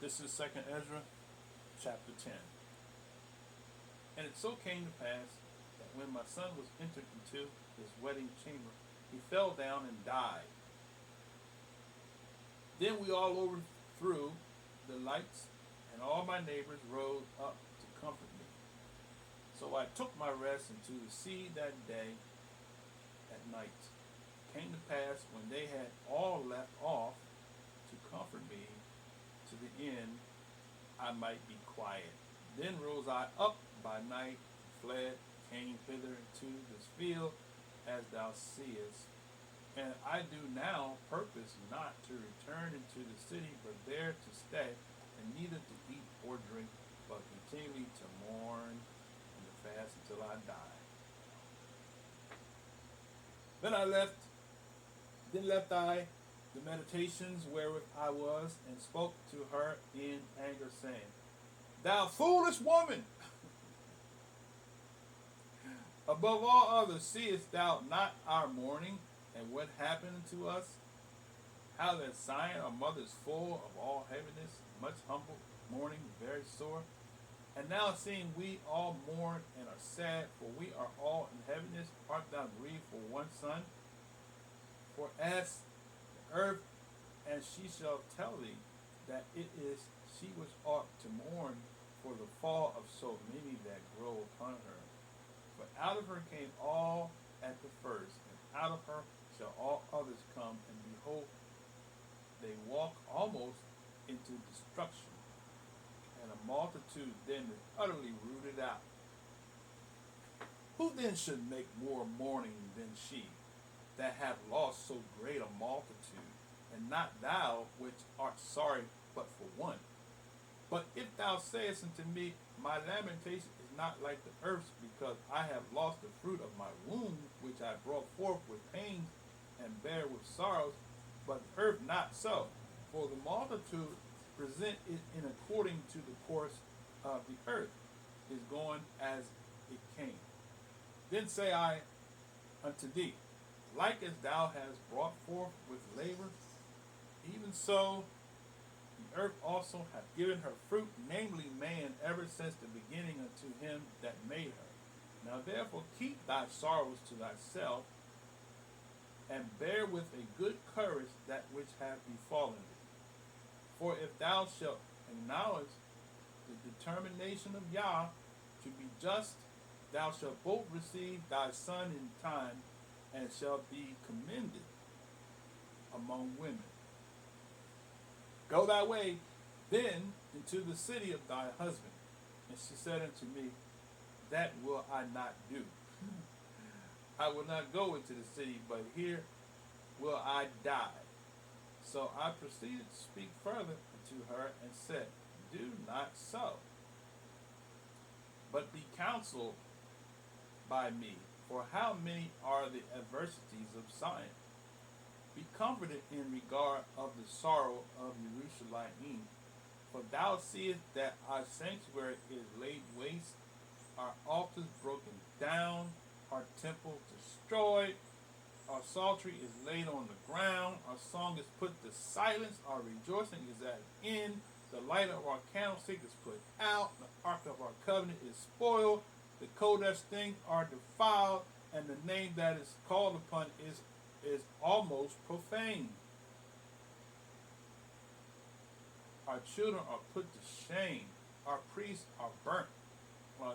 This is 2 Ezra chapter 10. And it so came to pass that when my son was entered into his wedding chamber, he fell down and died. Then we all overthrew the lights, and all my neighbors rose up to comfort me. So I took my rest into the sea that day at night. It came to pass when they had all left off to comfort me to the end I might be quiet. Then rose I up by night, fled, came hither into this field, as thou seest. And I do now purpose not to return into the city, but there to stay, and neither to eat or drink, but continually to mourn and to fast until I die. Then left I the meditations wherewith I was, and spoke to her in anger, saying, Thou foolish woman! Above all others, seest thou not our mourning, and what happened to us? How that Zion, our mother, is full of all heaviness, much humble, mourning, very sore. And now seeing we all mourn and are sad, for we are all in heaviness, art thou grieved for one son? For as the earth, and she shall tell thee that it is she which ought to mourn for the fall of so many that grow upon her. For out of her came all at the first, and out of her shall all others come, and behold, they walk almost into destruction, and a multitude then is utterly rooted out. Who then should make more mourning than she, that hath lost so great a multitude, and not thou which art sorry but for one? But if thou sayest unto me, my lamentation is not like the earth's, because I have lost the fruit of my womb, which I brought forth with pains and bare with sorrows, but the earth not so. For the multitude present it in according to the course of the earth, is going as it came. Then say I unto thee, like as thou hast brought forth with labor, even so the earth also hath given her fruit, namely man, ever since the beginning unto him that made her. Now therefore keep thy sorrows to thyself, and bear with a good courage that which hath befallen thee. For if thou shalt acknowledge the determination of Yah to be just, thou shalt both receive thy son in time, and shalt be commended among women. Go thy way then into the city of thy husband. And she said unto me, That will I not do. I will not go into the city, but here will I die. So I proceeded to speak further unto her, and said, Do not so, but be counseled by me. For how many are the adversities of Zion? Be comforted in regard of the sorrow of Jerusalem. For thou seest that our sanctuary is laid waste, our altars broken down, our temple destroyed, our psaltery is laid on the ground, our song is put to silence, our rejoicing is at an end, the light of our candlestick is put out, the ark of our covenant is spoiled, the Kodesh things are defiled, and the name that is called upon is almost profane. Our children are put to shame, our priests are burnt, our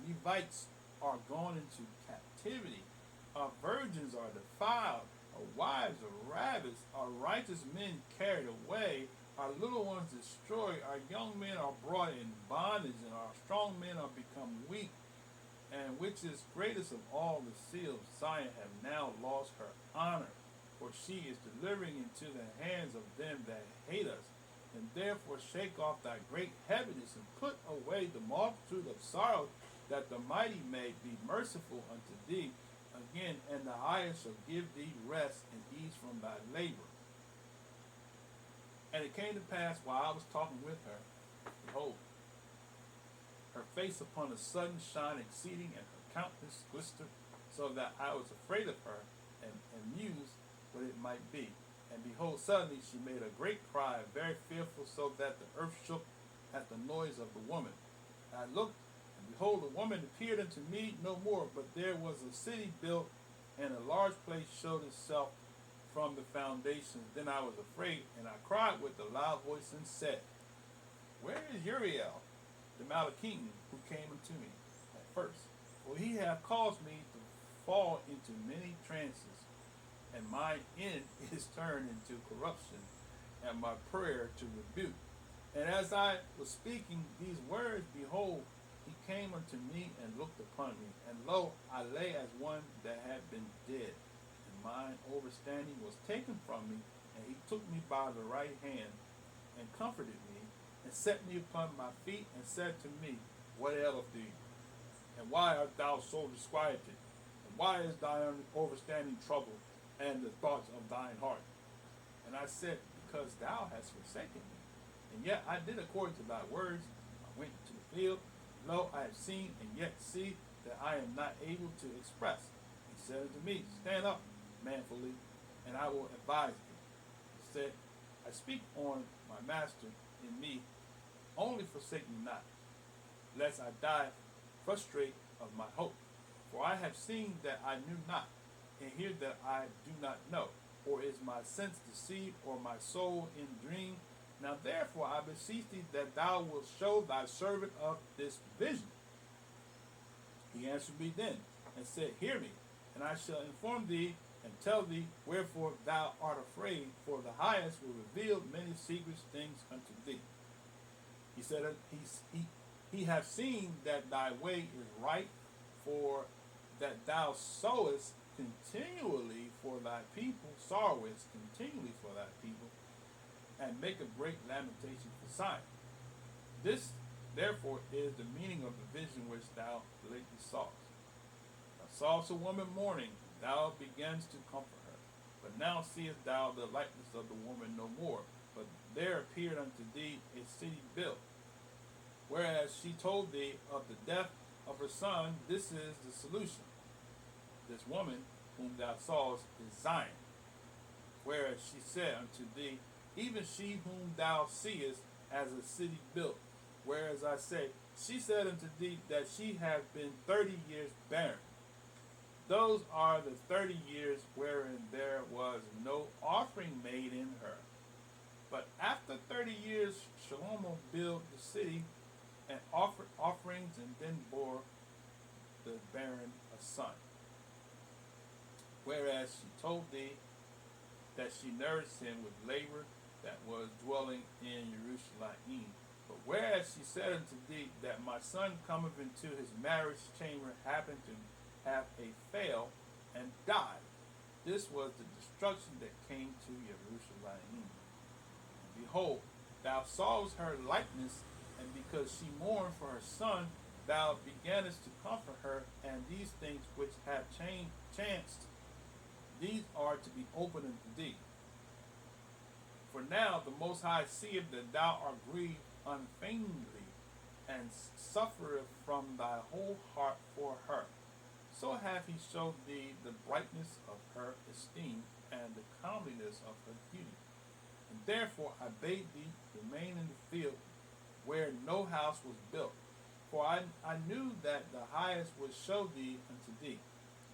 Levites are gone into captivity, our virgins are defiled, our wives are ravished, our righteous men carried away, our little ones destroyed, our young men are brought in bondage, and our strong men are become weak. And which is greatest of all the seals, Zion have now lost her honor, for she is delivering into the hands of them that hate us. And therefore shake off thy great heaviness, and put away the multitude of sorrows, that the mighty may be merciful unto thee again, and the highest shall give thee rest and ease from thy labor. And it came to pass, while I was talking with her, behold, her face upon a sudden shine exceeding, and her countenance glistered, so that I was afraid of her, and mused what it might be. And behold, suddenly she made a great cry, very fearful, so so that the earth shook at the noise of the woman. And I looked, and behold, the woman appeared unto me no more, but there was a city built, and a large place showed itself from the foundations. Then I was afraid, and I cried with a loud voice and said, Where is Uriel, the Malachim, who came unto me at first? For he hath caused me to fall into many trances, and my end is turned into corruption, and my prayer to rebuke. And as I was speaking these words, behold, he came unto me and looked upon me. And lo, I lay as one that had been dead, and mine overstanding was taken from me. And he took me by the right hand, and comforted me, and set me upon my feet, and said to me, What aileth thee? And why art thou so disquieted? And why is thine overstanding troubled, and the thoughts of thine heart? And I said, Because thou hast forsaken me. And yet I did according to thy words. I went to the field. Lo, I have seen, and yet see that I am not able to express. He said unto me, Stand up manfully, and I will advise thee. He said, I speak on my master in me, only forsake me not, lest I die frustrate of my hope. For I have seen that I knew not, and hear that I do not know. Or is my sense deceived, or my soul in dream? Now therefore I beseech thee that thou wilt show thy servant of this vision. He answered me then, and said, Hear me, and I shall inform thee, and tell thee wherefore thou art afraid, for the highest will reveal many secret things unto thee. He said, He hath seen that thy way is right, for that thou sowest continually for thy people, sorrowest continually for thy people, and make a great lamentation for Zion. This, therefore, is the meaning of the vision which thou lately sawest. Thou sawest a woman mourning, and thou begins to comfort her. But now seest thou the likeness of the woman no more, but there appeared unto thee a city built. Whereas she told thee of the death of her son, this is the solution. This woman whom thou sawest is Zion. Whereas she said unto thee, even she whom thou seest as a city built. Whereas I say, she said unto thee that she hath been 30 years barren. Those are the 30 years wherein there was no offering made in her. But after 30 years, Shlomo built the city and offered offerings, and then bore the barren a son. Whereas she told thee that she nourished him with labor that was dwelling in Jerusalem. But whereas she said unto thee that my son cometh into his marriage chamber happened to have a fail and died. This was the destruction that came to Jerusalem. And behold, thou sawest her likeness, and because she mourned for her son, thou beganest to comfort her, and these things which have chanced, these are to be opened unto thee. For now the Most High seeth that thou art grieved unfeignedly, and suffereth from thy whole heart for her. So hath he showed thee the brightness of her esteem, and the comeliness of her beauty. And therefore I bade thee remain in the field, where no house was built. For I knew that the highest would show thee unto thee.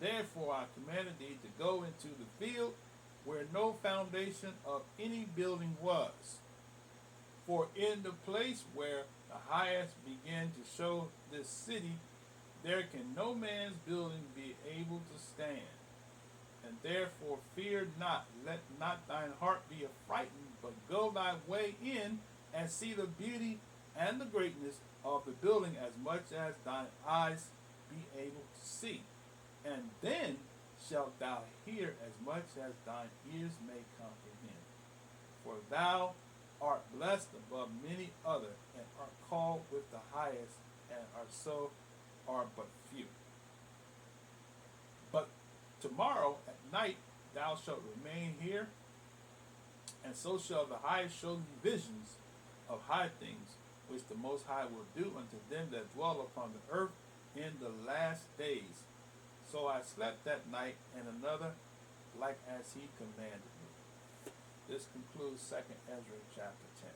Therefore I commanded thee to go into the field, where no foundation of any building was. For in the place where the highest began to show this city, there can no man's building be able to stand. And therefore fear not, let not thine heart be affrighted, but go thy way in, and see the beauty and the greatness of the building as much as thine eyes be able to see. And then shalt thou hear as much as thine ears may comprehend. For thou art blessed above many other, and art called with the highest, and are but few. But tomorrow at night thou shalt remain here, and so shall the highest show thee visions of high things, which the Most High will do unto them that dwell upon the earth in the last days. So I slept that night, and another like as he commanded me. This concludes 2 Ezra chapter 10.